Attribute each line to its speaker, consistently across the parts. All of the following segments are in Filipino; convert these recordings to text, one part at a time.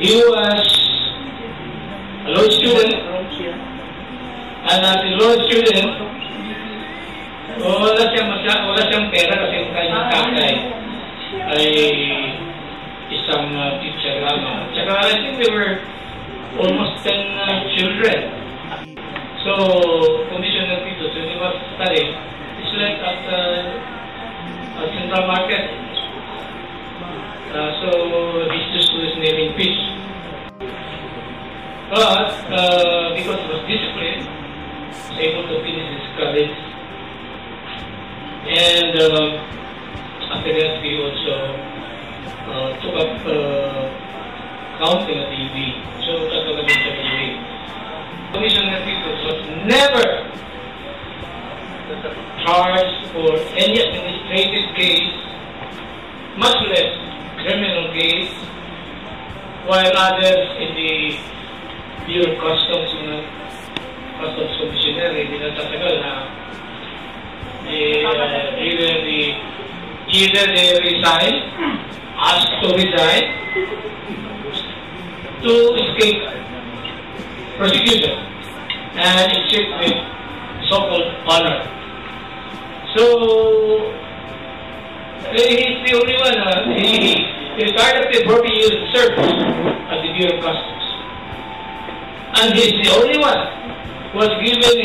Speaker 1: He was a law student, and as a law student, wala siyang pera kasi yung kanyang tatay ay isang teacher lamang. Tsaka I think there were almost 10 children. So, Commissioner Tito, when he was studying, he slept at Central Market. So, he's used to his name in peace. But, because he was disciplined, he was able to finish his college. And after that, he also took up counting at the UB. So, tatawagin siya ng UB. Commissioner Tito was never charged for any administrative case, much less criminal case, while others in the Bureau of Customs, Customs Commissioner, hindi natatagal na either they resign, ask to resign, to escape prosecution, and escape with so-called honor. So, he's the only one. He retired after 40 years of service at the Bureau of Customs. And he's the only one who was given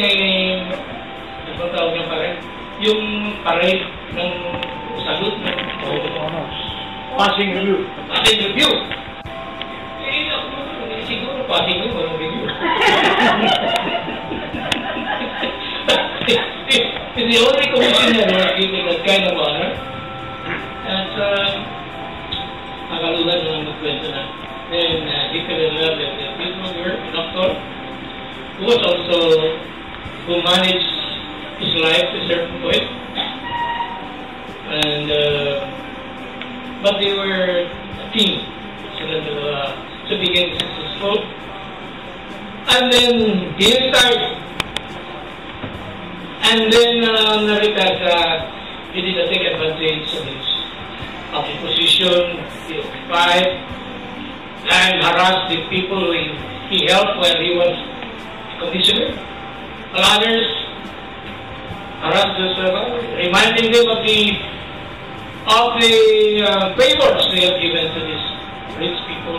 Speaker 1: ano tawag niya parade? Yung parade ng salute ng
Speaker 2: passing review.
Speaker 1: Passing review. Siguro passing review, walang review. He's the only commissioner who was given that kind of honor. At nakalulan ng magkwento na. Then he fell in love with a beautiful girl, a doctor, who was also, who managed his life to a certain point. And, but they were a team. So became successful. And then he retired. And then he did not take advantage of his position he occupied and harassed the people he helped while he was commissioner. And others harassed the servant, reminding them of the favors they have given to these rich people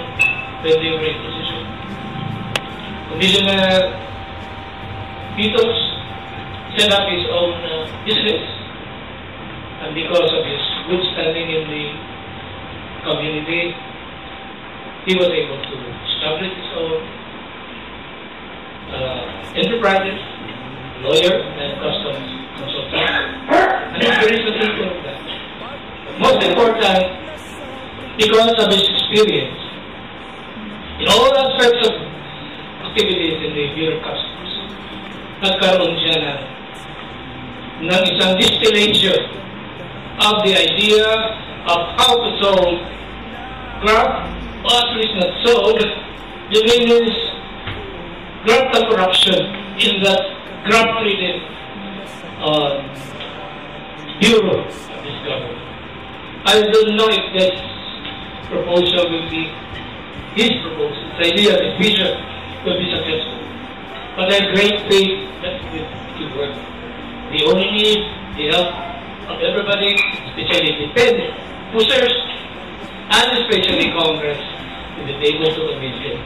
Speaker 1: when they were in position. Commissioner Titos set up his own business, and because of his good standing in the community, he was able to establish his own enterprises, lawyer and customs consultant, and he's very successful in that. Most important, because of his experience in all aspects of activities in the Bureau of Customs, nagkaroon siya ng isang distillation of the idea of how to solve graft, or at least not solve, the means graft the corruption in that graft-ridden bureau of this government. I don't know if this proposal will be his proposal, his idea, his vision will be successful. But I have great faith that it will work. We only need the help of everybody, especially independent pushers, and especially Congress, to be able to convince it.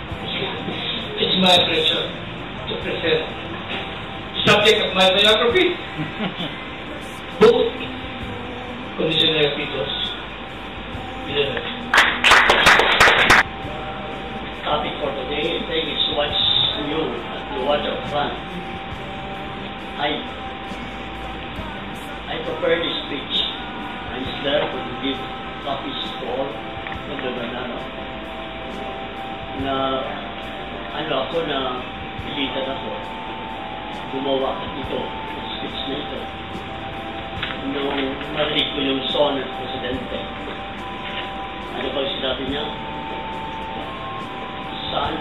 Speaker 1: It's my pleasure to present the subject of my biography, both Commissioner Titos.
Speaker 3: Topic for today, I think, is what's new at the waterfront. I prepared this speech. I was there to give copies to all of the banana. Ako na pilitan ako gumawa ito, yung speech na ito. Nung marinig ko yung son ng presidente, ano ba yung sinabi niya? Saan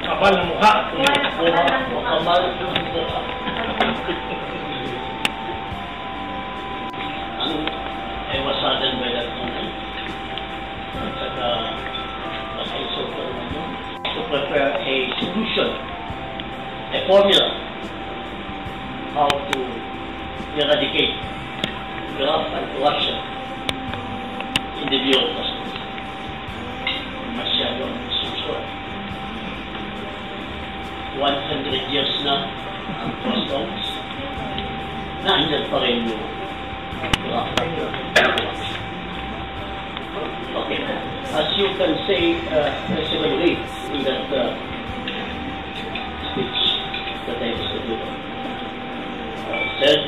Speaker 2: Kapal ng mukha.
Speaker 3: Kapal ng mukha. I was saddened by that moment. At saka, constitution, a formula how to eradicate graft and corruption in the Bureau of Customs. Masyadong susunod. 100 years na ang customs, naandyan pa rin yung graft and corruption. Okay. As you can say, President Lee, in that speech that I distributed, said,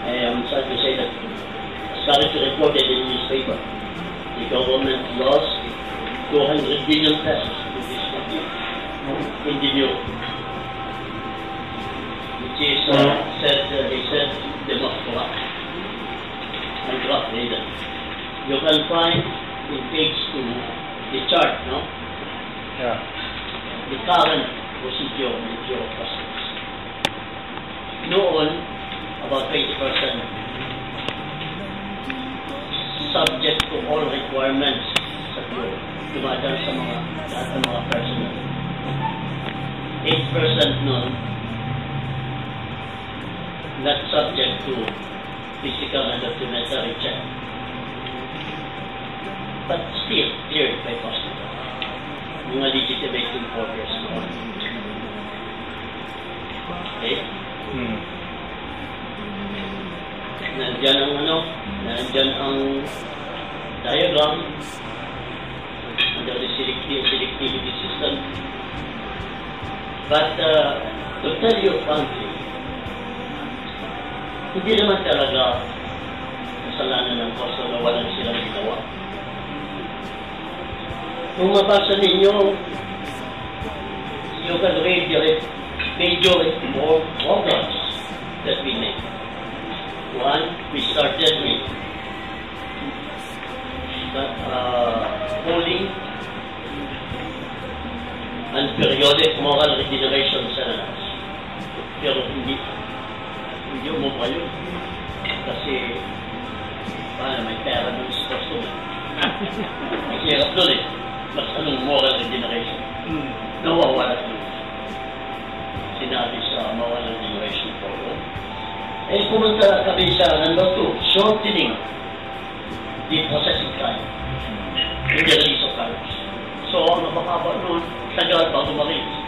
Speaker 3: I am sad to say that, as currently reported in the newspaper, the government lost 200 billion pesos in this country in the new, which is, they said, the most corrupt and corrupt leader. You can find in page 2 the chart, no?
Speaker 2: Yeah.
Speaker 3: The current procedure of the Bureau of Customs. Noon, about 20% subject to all requirements sa Bureau. Dumadaan sa lahat ng mga personnel. 8% noon not subject to physical and documentary check. But still cleared by customs. Mga legitimate importers noon. Okay? Nandyan ang diagram under the selectivity system. But to tell you frankly, hindi naman talaga kasalanan ng customs na walang silang ginawa. Kung mabasa ninyo, you can read the major programs that we made. One, we started with holding and periodic moral regeneration seminars. Pero hindi mo pa yun. Kasi paano may pera ng customer. Ang hirap doon eh. Mas anong moral regeneration? Nawawala doon. Sinabi sa moral regeneration program. Eh, pumunta kami sa number 2, shortening the processing time in the release of cargos. So, ang napakaba noon, tagal bago ma-release.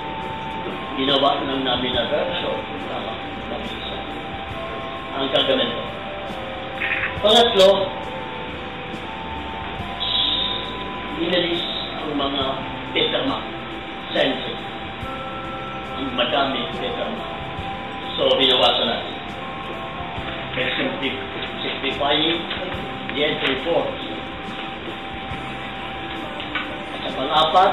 Speaker 3: Ginawa lang namin na version para mag-isa ang kagamento. Pangatlo, inalis ang mga papermark, sensitive. Ang madami papermark. So, binawasan natin. Simplifying the entry forms. At sa pang-apat,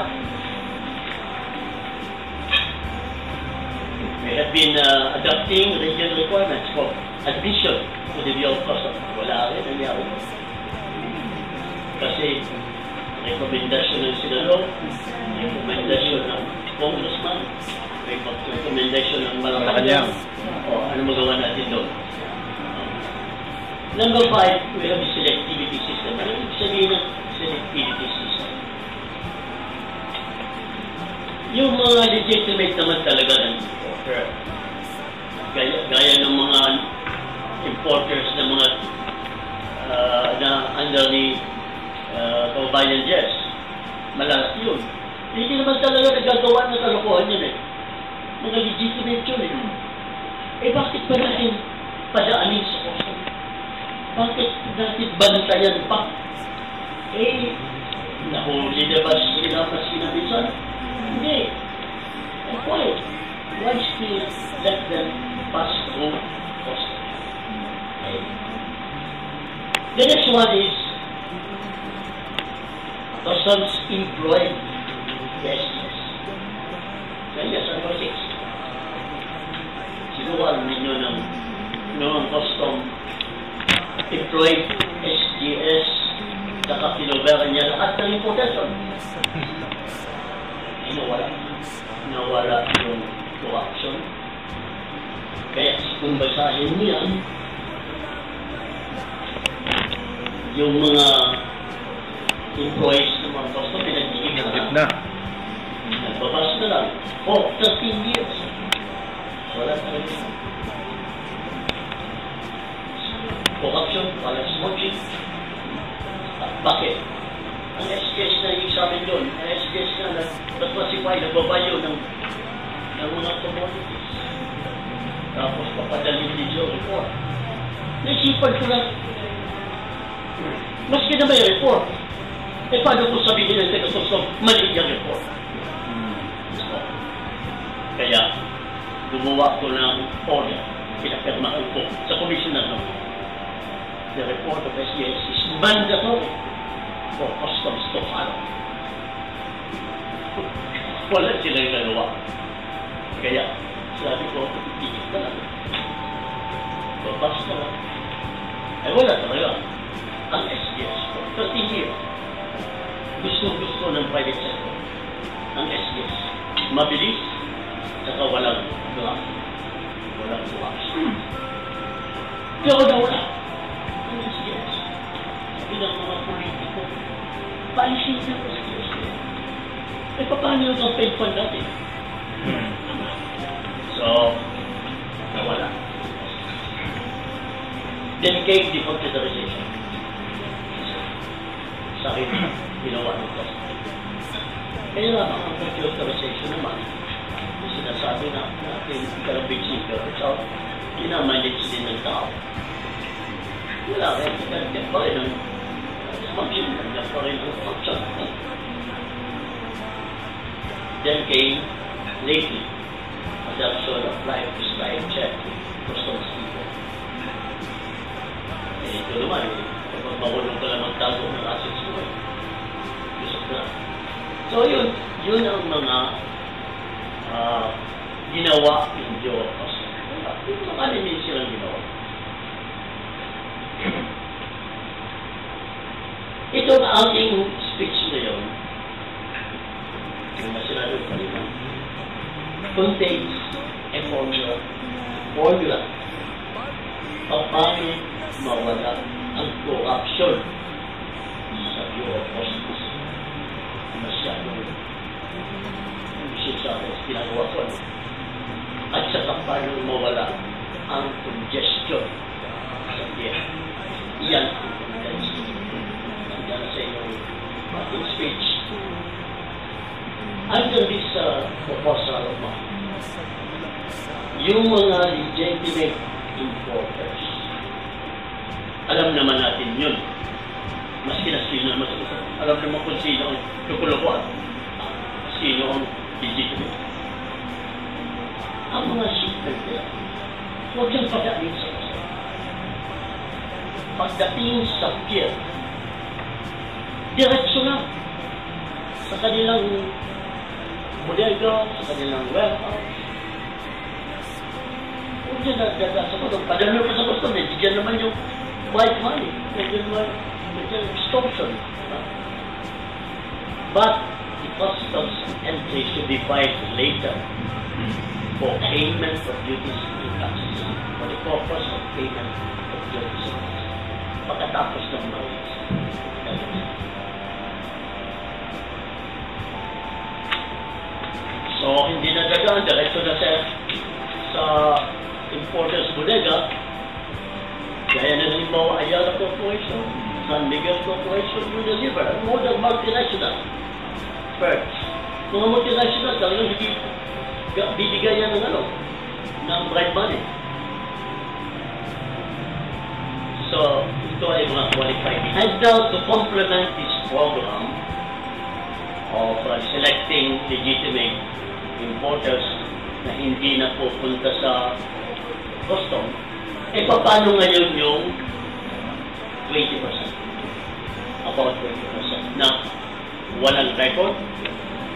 Speaker 3: we have been adopting regional requirements for admission to the Bureau of Customs. Wala rin nangyari. Kasi rekomendasyon ng senador, rekomendasyon ng congressman, rekomendasyon ng Malacanang. O, ano magawa natin doon? Number 5, we have the selectivity system. Ano yung sabihin ng selectivity system? Yung mga legitimate naman talaga ng importer, gaya ng mga importers ng mga na under ni Kababayan Jess, malalaki yun. Hindi naman talaga nagagawa ng kalokohan yun eh. Mga legitimate yun eh. Eh bakit pa natin padaanin sa custom? Bakit natin bantayan pa? Eh, nahuli na ba sila mas sinabisan? Hindi. And why? Why still let them pass through custom? Okay. The next one is customs employed SGS. Yes, number 6. Siguro alam ninyo ng custom employed SGS, saka pinobera niya lahat ng importation. Nawala yung corruption. Kaya kung basahin niya, yung mga employees ng mga custom, pinag-iigit na. Nagbabas na lang. For 13 years. Wala talaga. Corruption, wala smudging. Bakit? Ang SGS na yung sa amin doon, ang SGS na nagpasify, nagbabayo ng mga commodities. Tapos papadalhin din yung report. Naisipan ko lang, maski na may report, paano ko sabihin ng taga-sosok, mali yung report? So, kaya, gumawa ko ng order, pinapirmahan ko sa commissioner ng the report of SGS is mandatory for customs to follow. Wala silang nagawa. Kaya, sabi ko, itigit na lang. Babas na lang. Ay wala talaga. Ang SGS for 13 years. Gusto ng private sector. Ang SGS. Mabilis, saka walang graft. Walang graft. Pero nawala. Ang SGS. Sabi ng mga politiko, paalisin ng SGS. Eh, paano yung campaign fund natin? So, nawala. Then came the confederation. Sa akin, ginawa ng customer. Kaya lamang ang confederation naman, sinasabi na natin kalabig seeker, so, ginamanage din ng tao. Wala rin, nandiyan pa rin ang function, nandiyan pa rin ang function. Then came, lately, adoption of life check, customs people. Eh, ito naman, kapag mahulong ka lang magtago ng assets mo, gusto na. So yun ang mga ginawa yung Bureau of Customs. Yung mga kaninin silang ginawa. Ito ang aking speech ngayon, yung nasinado yung kanina, contains a formula paano mawala ang corruption sa Bureau of Customs. Masyadong sa ginagawa ko. At saka paano mawala ang congestion sa tiyan. Iyan ang congestion. Nandiyan sa inyong ating speech. Under this proposal of mine, yung mga legitimate importers, alam naman natin yun. Maski na sino naman, alam naman kung sino ang lukulukuan, sino ang legitimate. Ang mga shipment nila, huwag siyang pagdating sa isa. Pagdating sa pier, diretso na sa kanilang bodega, sa kanilang warehouse. Huwag siya nagdada sa kutong. Padalo pa sa kutong, bigyan naman yung white money, bigyan naman yung extortion. But the customs entry should be filed later for payment of duties and taxes, for the purpose of payment of duties and taxes. Pagkatapos ng mga so, hindi na dagaan, diretso na sa importers bodega, gaya na ng mga Ayala Corporation, San Miguel Corporation, Unilever, more than multinational firms. Mga multinational, talagang hindi bibigay yan ng bribe money. So, ito ay mga qualified. And now, to complement this program of selecting legitimate importers na hindi na pupunta sa custom, eh paano ngayon yung 20%? About 20% na walang record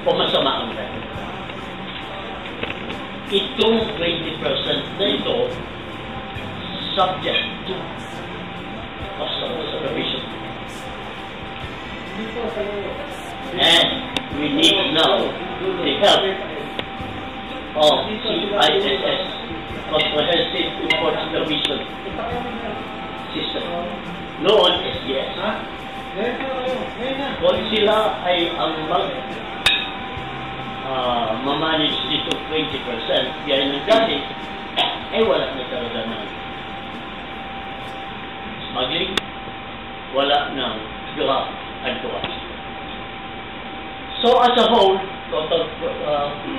Speaker 3: o masama ang record. Itong 20% na ito subject to customs supervision. And we need now the help of CISS, Comprehensive Import Supervision System. Noon, SGS. Kung sila ay ang mamanage dito 20%, gaya ng dati, wala na talaga ng smuggling, wala ng graft and corruption. So as a whole, total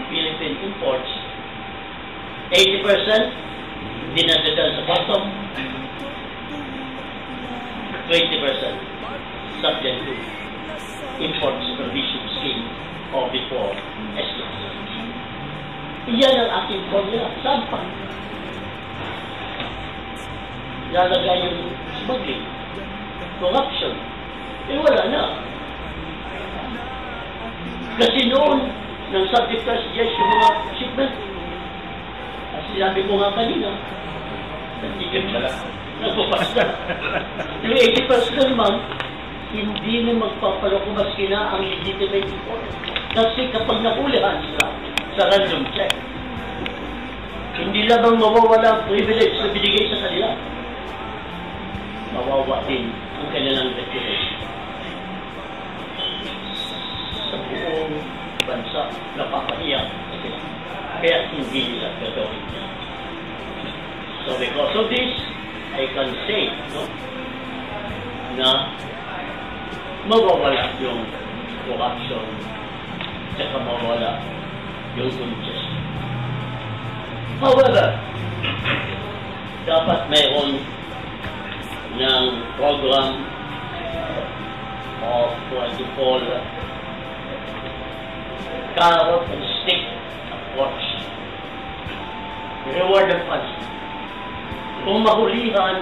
Speaker 3: Philippine imports, 80% dinadala sa custom, 20% subject to import supervision scheme or before SLAS. Iyan ang aking formula. Saan pa? Lalagay yung smuggling, corruption. Wala na. Kasi noon, nang subject ka yung mga shipment, sinabi ko nga kanina, nagtigil siya lang. Nagpapasta. Yung 80% naman, hindi na magpapaloko maski na ang legitimate import. Kasi kapag nakulihan sila sa random check, hindi lamang mawawala ang privilege na binigay sa kanila, mawawa din ang kanilang reputation. Sa buong bansa, napapahiyak sila. Kaya hindi nila gagawin niya. So because of this, I can say, na mawawala yung corruption at mawawala yung congestion. However, dapat mayroon ng program of what you call carrot and stick approach. Reward and punishment. Kung mahulihan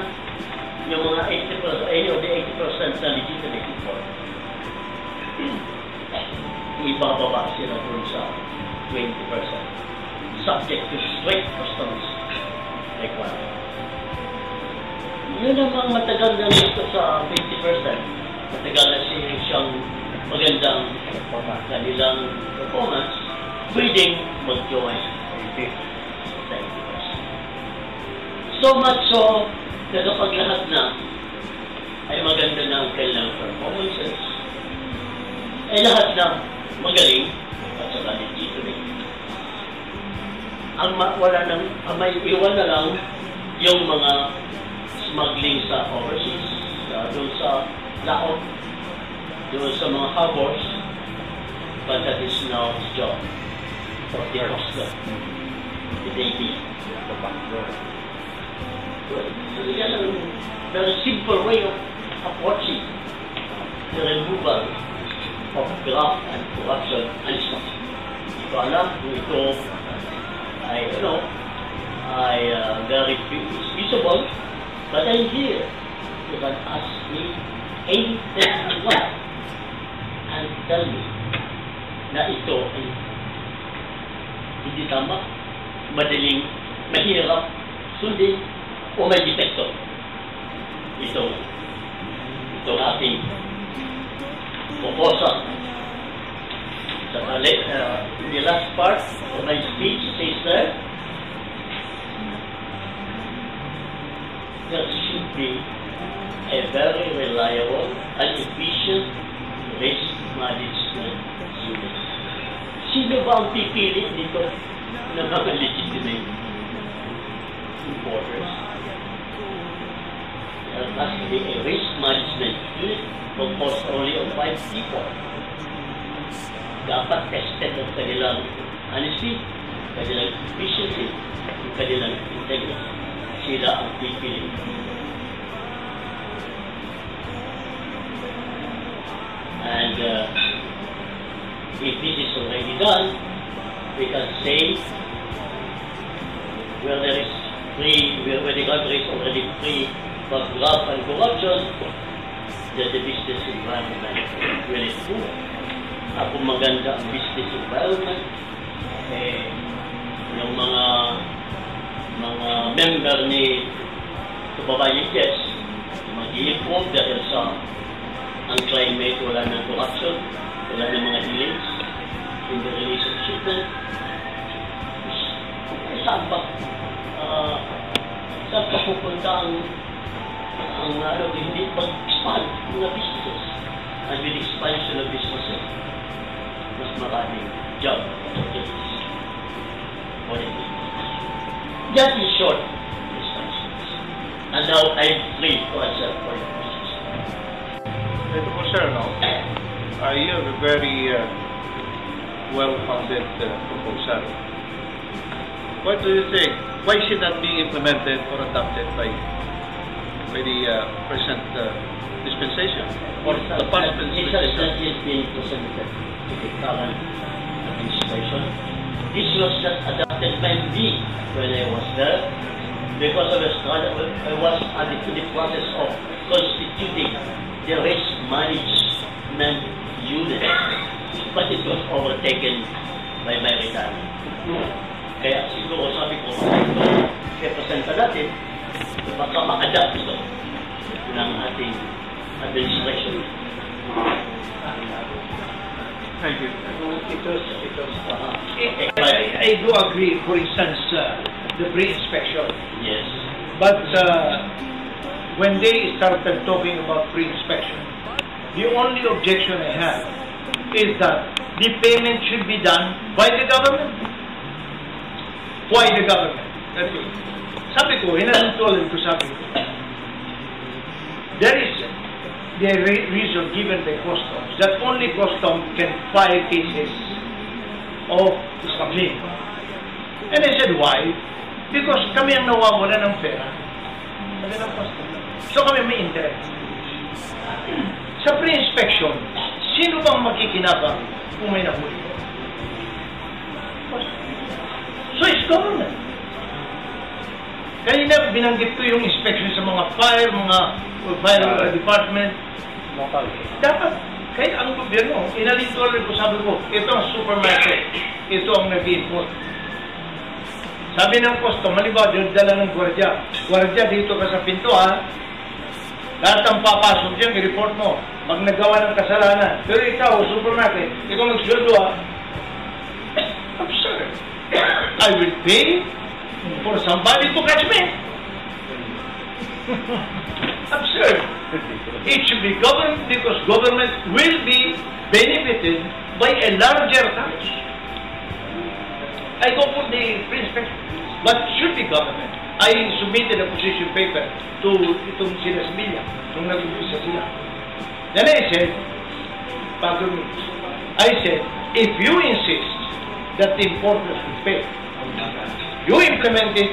Speaker 3: yung mga 80%, any of the 80% na legitimate import, ibababa sila dun sa 20%, subject to strict customs requirement. Yun namang matagal na nito sa 20%, matagal na siyang magandang kanilang performance, pwedeng mag-join 90%. So much so, na kapag lahat na ay maganda na ang kanilang performances, ay lahat na magaling at saka legitimate. Ang may iwan na lang yung mga smuggling sa overseas, doon sa laot, doon sa mga harbors, but that is now his job for the costa, the Navy, the backdoor. Yan ang very simple way of approaching the removal of graft and corruption and smuggling. Hindi ko alam kung ito ay very visible, but I'm here. You can ask me anything you want and tell me na ito ay hindi tama, madaling, mahirap sundin, o may depekto. Itong ating proposal. In the last part of my speech, says there should be a very reliable and efficient risk management unit. Sino ba ang pipili dito ng mga legitimate importers? There must be a risk management unit composed only of 5 people. Dapat tested ang kanilang honesty, kanilang efficiency, kanilang integrity. Sila ang pipili. And if this is already done, we can say where there is where the country is already free from graft and corruption, that the business environment will improve. Kung maganda ang business environment, yung mga member ni Kababayan Yes, mag-i-improve dahil sa ang climate, wala ng corruption, wala ng mga delays in the release of shipment. Saan pa pupunta ang hindi pag-expand ng businesses? And with expansion of businesses, mas maraming job of the politics. That is short instructions. And now I'm free to answer for your questions.
Speaker 4: Ito po, sir, no? You have a very well-founded proposal. What do you think? Why should that be implemented or adopted by the present dispensation or the past
Speaker 3: This
Speaker 4: dispensation?
Speaker 3: is being presented to the current administration. This was not adopted by me when I was there, because I was added to the process of constituting the risk management unit, but it was overtaken by my retirement. Kaya siguro sabi ko, representa natin, baka ma-adapt ito ng ating administration.
Speaker 4: Thank you.
Speaker 2: I do agree, for instance, the pre-inspection.
Speaker 3: Yes.
Speaker 2: But when they started talking about pre-inspection, the only objection I have is that the payment should be done by the government. Why the government? Sabi ko, hinantulan ko, sabi ko, there is the reason given by customs that only customs can file cases of smuggling. And I said, why? Because kami ang nawawala ng pera. Kami ng customs. So kami may interest. Sa pre-inspection, sino bang makikinabang kung may nahuli? So it's government. Kanina binanggit ko yung inspection sa mga fire department. Dapat, kahit ang gobyerno, inalintuan ko, sabi ko, ito ang supermarket, ito ang nag-import. Sabi ng custom, halimbawa, dala ng gwardiya dito ka sa pinto, ha? Lahat ang papasok dyan, i-report mo. Pag nagawa ng kasalanan. Pero ikaw, supermarket, ikaw magsuldo, ha? Absurd. I will pay for somebody to catch me. Absurd. It should be government because government will be benefited by a larger tax. I go for the principle, but should be government. I submitted a position paper to itong sila Sibilla nung nag-umpisa sila. Then I said, if you insist that the importers will pay, you implement it,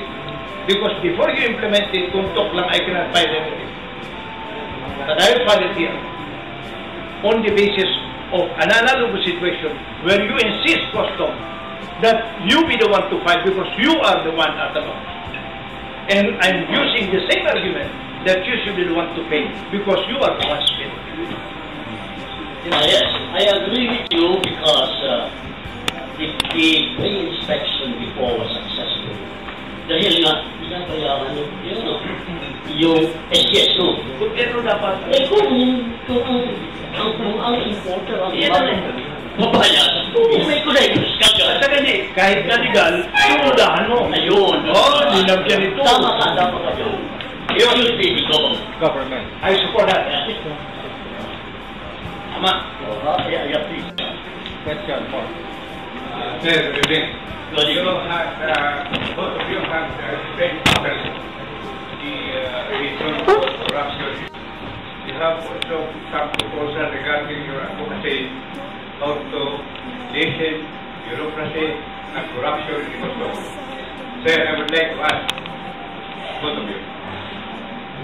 Speaker 2: because before you implement it, kung talk lang, I cannot file anything. But I will file it here on the basis of an analogous situation where you insist, custom, that you be the one to file because you are the one at the law. And I'm using the same argument that you should be the one to pay because you are the one spending.
Speaker 3: Yes, I agree with you because the pre-inspection before was successful. Dahil nga, pinabayaran yung SGSO.
Speaker 2: Pero dapat,
Speaker 3: kung ang importer ang babayaran, may kulegos ka dyan.
Speaker 2: sa ganit, kahit na legal, tumudahan mo.
Speaker 3: Ayun.
Speaker 2: Dinagyan ito.
Speaker 3: Tama ka dyan. Yun yung baby
Speaker 4: Government.
Speaker 2: I support that. Tama.
Speaker 3: Yeah, please.
Speaker 4: Question 4.
Speaker 5: Sir, good evening.
Speaker 3: Good evening.
Speaker 5: Both of you have explained the reason for corruption. You have also some proposal regarding your advocacy how to lessen bureaucracy and corruption in Kosovo. Sir, I would like to ask both of you,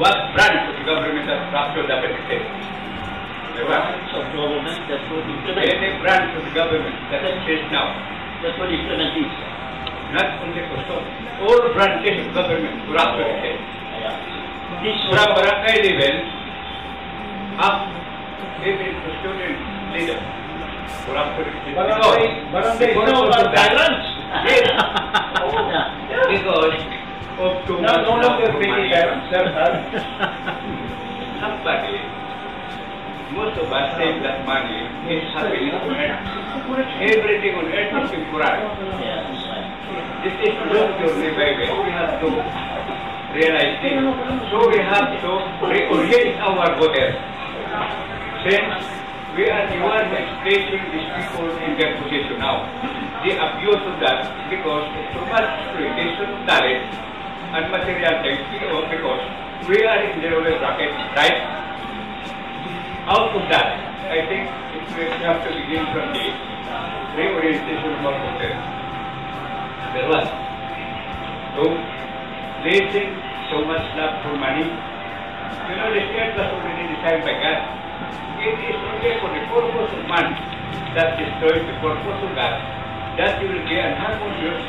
Speaker 5: what branch of the government has corruption that exists?
Speaker 3: So government that would implement
Speaker 5: Any branch of the government that exists now,
Speaker 3: this.
Speaker 5: not only Kosovo, all branches of government corruption exists.
Speaker 3: This
Speaker 5: From barangay level up even to student leader. Corruption exists.
Speaker 2: Barangay
Speaker 5: Because
Speaker 2: no
Speaker 5: of that.
Speaker 2: tyrants.
Speaker 5: Yes. Because of too much
Speaker 2: No longer
Speaker 5: money.
Speaker 2: being tyrants, sir.
Speaker 5: Somebody, most of us think that money is happening on earth. Everything on earth is temporary. This is not purely by way. We have to realize this. So we have to reorient our voters. Since We are the ones placing these people in their position now. The abuse of that because of too much exploitation of talent and material things because we are in the lower bracket, right? Out of that, I think we have to begin from the reorientation of our content. Number one, so raising so much love for money. You know, the state was already designed by God. It is only for the purpose of man that destroys the purpose of God, that you will get an harmonious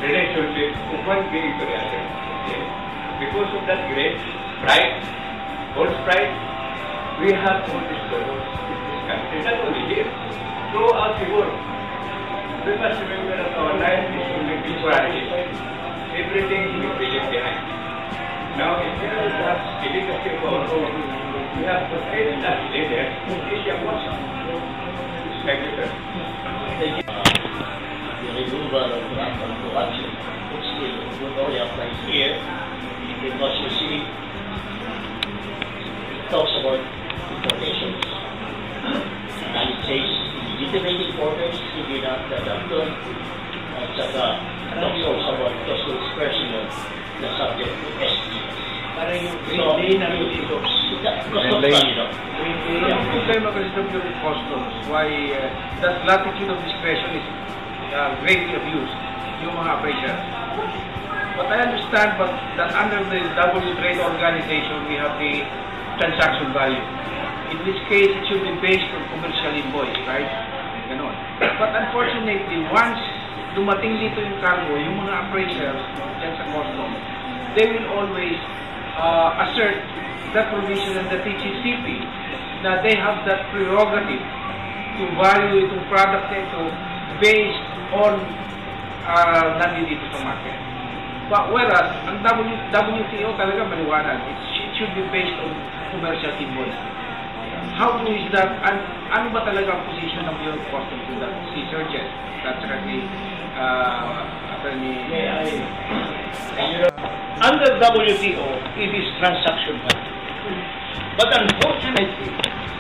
Speaker 5: relationship of one being to the other. Okay? Because of that great pride, false pride, we have all these troubles in this country, not only here, throughout the world. We must remember that our life is only temporary. Everything we leave behind. Now, in order to have the legacy of our own, we have to train that leader who is a person. Thank you, sir.
Speaker 3: The removal of draft and corruption, which still would only apply here, because you see, it talks about importations. And it says, legitimate importers, hindi na dadagdag, at saka, talks also about customs personnel na subject to SGS.
Speaker 2: Parang yung green day na dito.
Speaker 3: Customs personnel.
Speaker 2: Yung problema kasi ng Bureau of Customs, why that latitude of discretion is greatly abused, yung mga appraisers. But I understand that under the double trade organization, we have the transaction value. In this case, it should be based on commercial invoice, right? Ganon. But unfortunately, once dumating dito yung cargo, yung mga appraisers dyan sa customs, they will always assert that provision in the TCCP na they have that prerogative to value itong product na ito based on nandito sa market. But whereas, ang WTO talaga maliwanag, it should be based on commercial invoice. How do is that, ano ba talaga ang position ng Bureau of Customs in that? Si Sergeant, at saka si Attorney.
Speaker 6: Under WTO, it is transaction value. But unfortunately,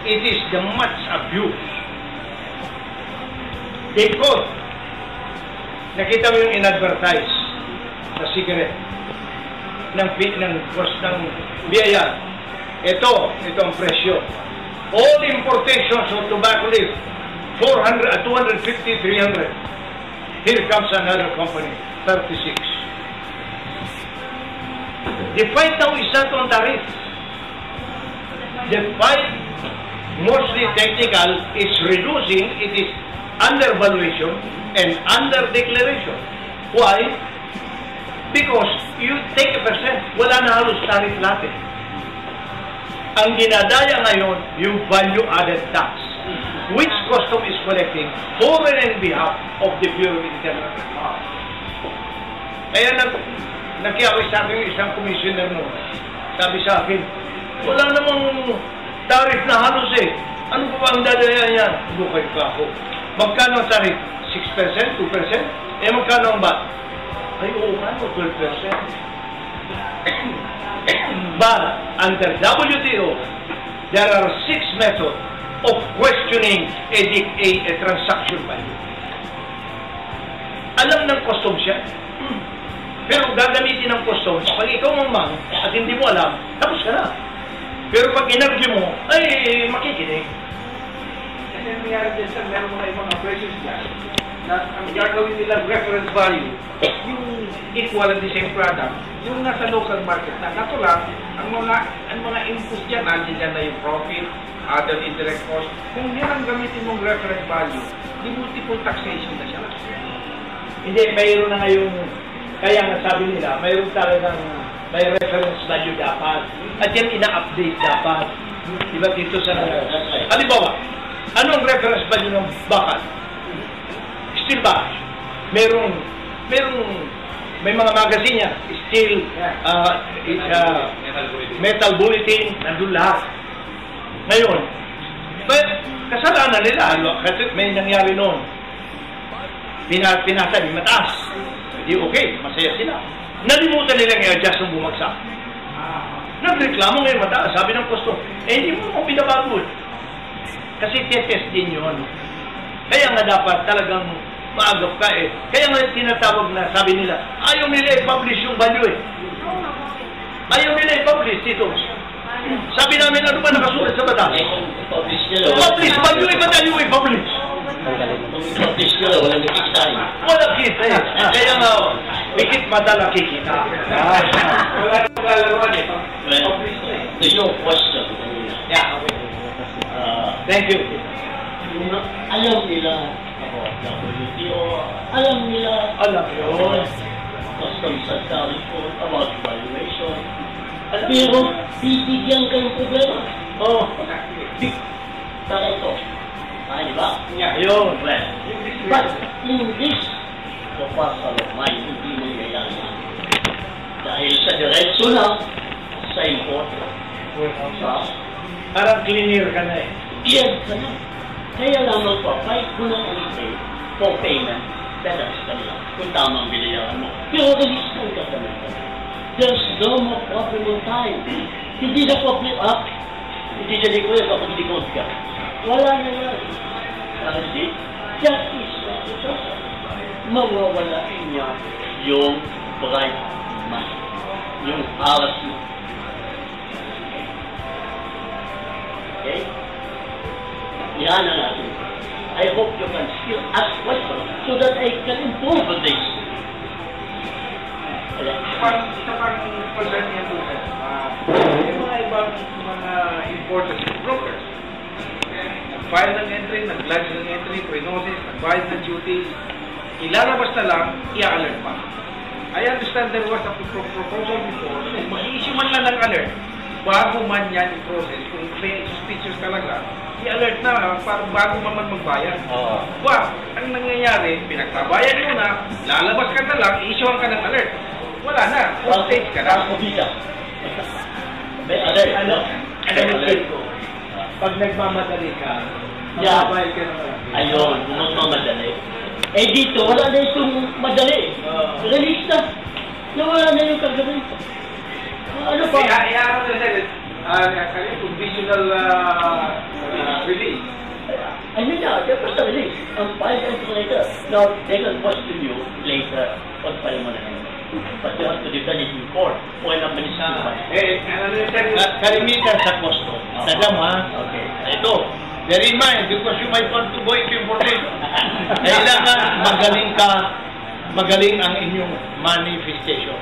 Speaker 6: it is the much abuse. Because, nakita mo yung in-advertise na cigarette ng biyaya. Ito ang presyo. All importations of tobacco leaf, 400, 250, 300. Here comes another company, 36. The fight now is not on tariffs. The fight, mostly technical, is reducing, it is undervaluation and under-declaration. Why? Because you take a percent, wala na halos tariff natin. Ang ginadaya ngayon, yung value-added tax, which custom is collecting for and in behalf of the Bureau of Internal Trade. Kaya nakiaway sa akin isang commissioner noon. Sabi sa akin, wala namang tariff na halos eh. Ano pa ang dadaya niya? Bukay pa ako. Magkano ang tariff? 6%? 2%? Eh magkano ang VAT? Ay, oo nga, 12%. But under WTO, there are 6 methods of questioning a transaction value. Alam ng customs siya. Pero gagamitin ng customs, pag ikaw mamang at hindi mo alam, tapos ka na. Pero pag in-argue mo, ay makikinig.
Speaker 2: Kasi nangyari dyan sa meron mga ibang appraisers dyan na ang gagawin nilang reference value, yung equal and the same product, yung nasa local market na. Kaso lang, ang mga inputs dyan, nandiyan dyan na yung profit, other indirect cost. Kung yan ang gamitin mong reference value, di multiple taxation na siya.
Speaker 6: Hindi, mayroon na ngayong, kaya nga sabi nila, mayroon talagang may reference value dapat. At yan ina-update dapat. Diba dito sa... Halimbawa, anong reference value ng bakal? Steel ba? May mga magazine niya, steel, metal bulletin, nandun lahat. Ngayon, kasalanan nila, kasi may nangyari noon. Pinasa yung mataas. Hindi okay, masaya sila. Nalimutan nila ngayon just nung bumagsak. Nagreklamo ngayon mataas, sabi ng customer, hindi mo ako binabago. Kasi tetest din yun. Kaya nga dapat talagang maagap ka eh. Kaya nga tinatawag na, sabi nila, ayaw nila i-publish yung value eh. Ayaw nila i-publish dito. Sabi namin, ano ba nakasulat sa batas?
Speaker 3: I-publish nila.
Speaker 6: Publish, value eh, ba't ayaw i-publish?
Speaker 3: Kung i-publish nila, walang nakikita eh.
Speaker 6: Wala kita eh. Kaya nga, pikit mata nakikita.
Speaker 5: Wala nang lalaroan eh.
Speaker 3: Well, to your question,
Speaker 6: Yeah, okay. Thank you.
Speaker 3: yung alam nila about WTO, alam nila
Speaker 6: Alam yun.
Speaker 3: customs and tariff code, about valuation. Pero bibigyan kayong problema.
Speaker 6: Oh,
Speaker 3: Para ito. Di ba?
Speaker 6: yun.
Speaker 3: Well, but in this proposal of mine, hindi mangyayari. Dahil sa diretso na sa import, sa
Speaker 6: Parang cleaner ka na eh.
Speaker 3: yes, kaya lang magpa-fight ko ng anything for payment, better sa kanila, kung tamang binayaran mo. Pero release ng government. There's no more problem on time. Hindi na problem up. Hindi na ko yung kapag likod ka. Wala na yan. Kasi, that is what it is. Mawawala niya yung bright mind. Yung aras mo. Okay? Yan ang natin. I hope you can still ask questions so that I can improve on this.
Speaker 5: Isa pang concern niya po, sir. Yung mga ibang mga importers, brokers, nag-file ng entry, nag-lodge ng entry, pre-notice, nag-file ng duty, ilalabas na lang, i-alert pa. I understand there was a proposal before, mag-i-issue man lang ng alert, bago man yan i-process, kung may suspicious talaga, i-alert na, para bago man magbayad. Ang nangyayari, pinagbabayad mo na, lalabas ka na lang, i-issuean ka ng alert. Wala na, stage ka na.
Speaker 6: Ano yung tip ko? Pag nagmamadali ka, mababayad ka na lang.
Speaker 3: Ayun, kung magmamadali. Eh dito, wala na itong madali. Release na. Nawala na yung kagabi. Ano pa?
Speaker 5: Iyakan na sir, conditional release.
Speaker 3: Ayun na, basta release. Ang file and later. Now, they can question you later on file mo na yun. But you have to defend it in court. Kung alam mo sa
Speaker 6: Kalimitan sa costo. Tadam ha?
Speaker 3: Okay.
Speaker 6: Ito, bear in mind, because you might want to go into importation. Kailangan magaling ang inyong manifestation.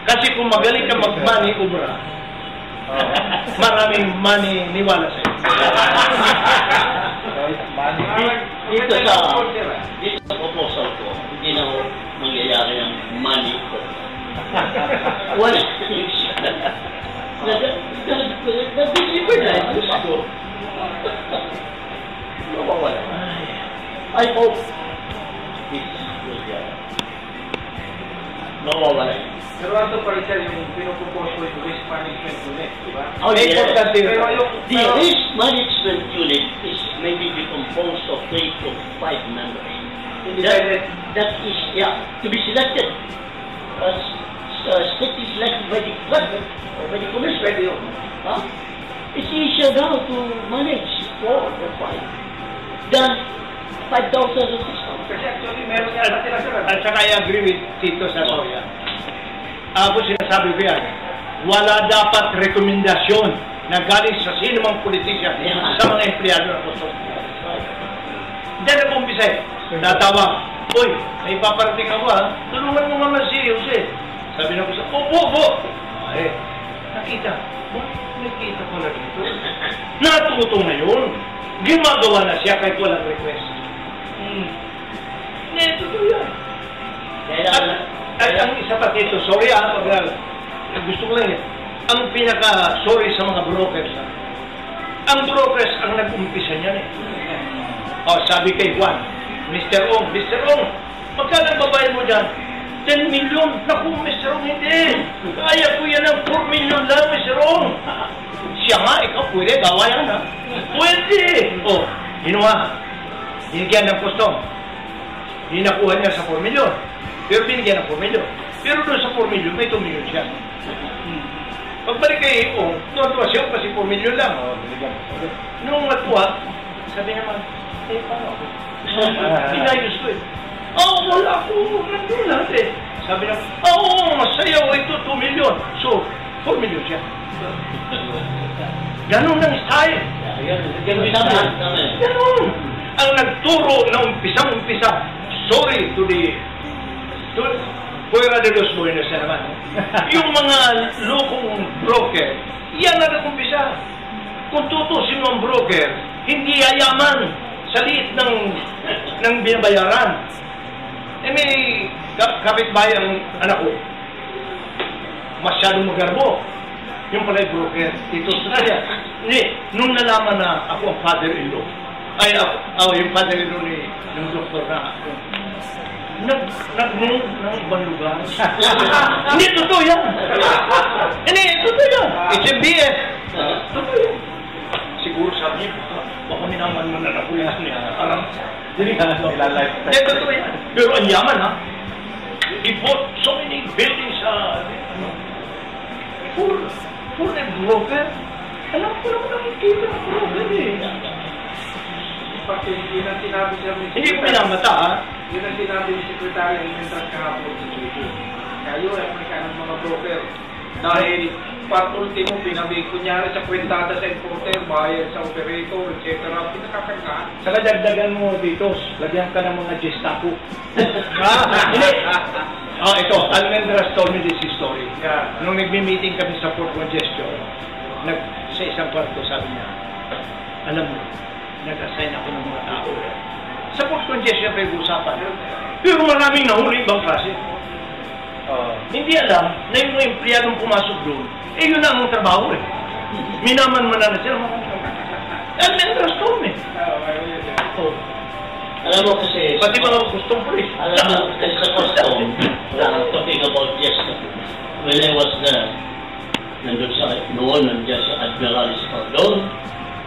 Speaker 6: Kasi kung magaling ka mag-money ubra, maraming money niwala sa'yo.
Speaker 3: Dito sa proposal ko, hindi na ako mangyayari ng money ko. Wala. Nag-deliver na ito ko. Mawawala. I hope this will be mawawala.
Speaker 5: Pero ano pa rin sir, yung pinupropose ko yung risk management unit, di ba?
Speaker 3: Oh, yes. The
Speaker 5: Pero
Speaker 3: risk management unit is maybe composed of 3 to 5 members. That is, to be selected. Strictly selected by the government or by the commission. It's easier now to manage 4 or 5 than 5,000 or 6,000.
Speaker 5: kasi actually meron nga natin na sir.
Speaker 6: At saka I agree with Tito Sasoya. Ako sinasabi ko yan, wala dapat rekomendasyon na galing sa sino mang politisyan sa mga empleyado ng Customs. Diyan na umpisa eh. Natawag, uy, may paparating ako ha, tulungan mo naman si Jose. Sabi na ko sa, opo. Ay, nakita ko na dito. Natuto ngayon. Gumagawa na siya kahit walang request. Totoo yan. At ang isa pa dito, sorry gusto ko lang ang pinaka-sorry sa mga brokers ang brokers ang nag-umpisa niyan sabi kay Juan, Mr. Ong, magkano babayad mo dyan? 10 million. Naku, Mr. Ong, hindi. Kaya ko yan ng 4 million lang, Mr. Ong. Siya nga, ikaw pwede, gawa yan ha. Pwede. Ginawa. Binigyan ng custom. Hinakuha niya sa 4 million. Pero binigyan ng 4 million. Pero doon sa 4 million, may 2 million siya.
Speaker 2: Pagbalik kay Iong, tuwa-tuwa siya kasi 4 million lang. Nung matuwa, sabi naman, paano ako? Pinayos ko eh. Wala ko, nandun lang eh. Sabi naman, masaya ko ito, 2 million. So, 4 million siya. Ganun lang style. Ganun. Ang nagturo na umpisa, sorry to Fuera de los Buenos na naman. Yung mga lokong broker, yan na nag-umpisa. Kung tutusin mo ang broker, hindi yayaman sa liit ng binabayaran. May kapitbahay ang anak ko. Masyadong magarbo. Yung pala yung broker. Ito sa kanya. Nung nalaman na ako ang father-in-law, yung father-in-law ng doktor na nag-move ng ibang lugar. Hindi, totoo yan. Hindi, totoo yan. It's a BS. Totoo yan. Siguro sabi niya, baka minaman mo na ako yan. Hindi, totoo yan. Pero ang yaman, ha? He bought so many buildings for a broker. Alam ko naman nakikita ng broker eh.
Speaker 5: Pati yun ang sinabi siya ni
Speaker 2: Hindi ko pinamata, ha?
Speaker 5: Yun ang sinabi ni Secretary ng Intras kahapon sa Twitter. Kaya yun ang ng mga broker. Dahil part ultimo, kunyari sa kwentada sa importer, bayad sa operator, etc. Pinakakangkaan.
Speaker 2: Saka dagdagan mo dito, lagyan ka ng mga gestapo. Hindi. Ito, Almendras told me this story. Nung nagme-meeting kami sa Port Congestion, sa isang kwarto, sabi niya, alam mo, nag-assign ako ng mga tao. Sa Port Congestion kayo usapan. Pero maraming nahuli ibang klase. Hindi alam na yung mga empleyadong pumasok doon, yun na ang trabaho eh. Minaman-manan na sila. Almendras told me.
Speaker 3: Alam mo kasi,
Speaker 2: pati mga gustong pulis.
Speaker 3: alam mo kasi sa custom, talking about yesterday, when I was there, nandun nandiyan sa Admiral's Pardon,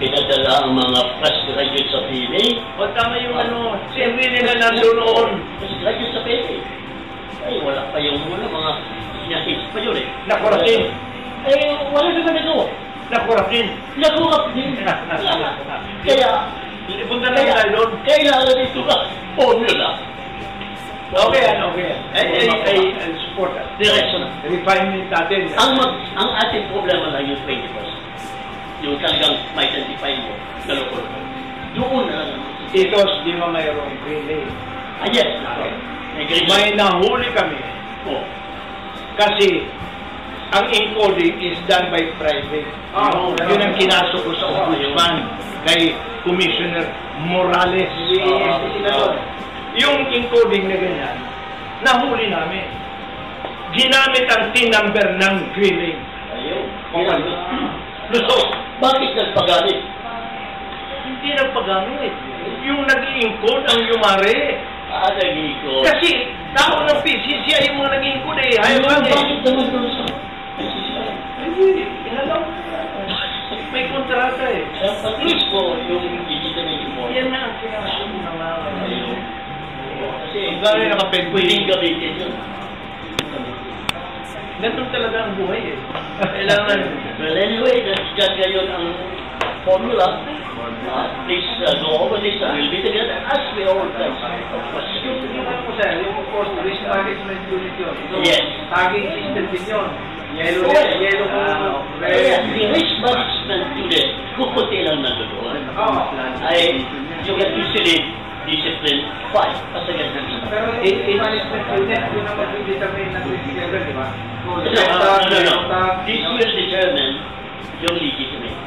Speaker 3: pinadala ang mga fresh graduates sa PNA.
Speaker 2: Tama yung si Enrique na nandun noon.
Speaker 3: Fresh graduates sa PNA. Ay, wala pa yung mga sinasage pa yun eh.
Speaker 2: Nakurakin.
Speaker 3: Wala ka ba nagawa?
Speaker 2: Nakurakin.
Speaker 3: Nakurap din. Kaya,
Speaker 2: punta na tayo doon.
Speaker 3: Kailangan ito ka. Formula.
Speaker 2: Okay. I support that.
Speaker 3: Direction.
Speaker 2: Refinement natin.
Speaker 3: Ang ating problema lang yung 20%. Yung talagang ma-identify mo na lokal. Doon na lang.
Speaker 2: Itos, di ba mayroong green lane?
Speaker 3: Yes.
Speaker 2: May nahuli kami. Kasi, ang encoding is done by private. Yun ang kinasok ko sa ombudsman kay Commissioner Morales. Yung encoding na ganyan, nahuli namin. Ginamit ang TIN number ng green lane. Gusto.
Speaker 3: Bakit nagpagamit?
Speaker 2: Hindi nagpagamit. Yung nag-i-encode ang yumari.
Speaker 3: Nag-i-encode.
Speaker 2: Kasi, tao ng PCCI yung mga nag-i-encode eh.
Speaker 3: Bakit naman doon sa PCCI?
Speaker 2: Inalaw. May kontrata eh.
Speaker 3: At least po, yung digitalization mo.
Speaker 2: Yan na ang kinasok ng mga
Speaker 3: Kasi,
Speaker 2: gano'n nakapag-pwedeng
Speaker 3: gamitin yun.
Speaker 2: Ganun talaga ang buhay eh. Kailangan.
Speaker 3: Well, anyway, that's ngayon ang formula. Please go over this and we'll be together as we always do.
Speaker 5: Yung of course, risk management unit yun.
Speaker 3: Yes.
Speaker 5: Tagging system din yun. Yellow
Speaker 3: the risk management unit, kukunti lang na doon. Ay, you can easily discipline 5 as against the leader.
Speaker 5: Pero yung management unit, yun ang mag-determine ng risk level, di ba?
Speaker 3: No. This will determine yung legitimacy.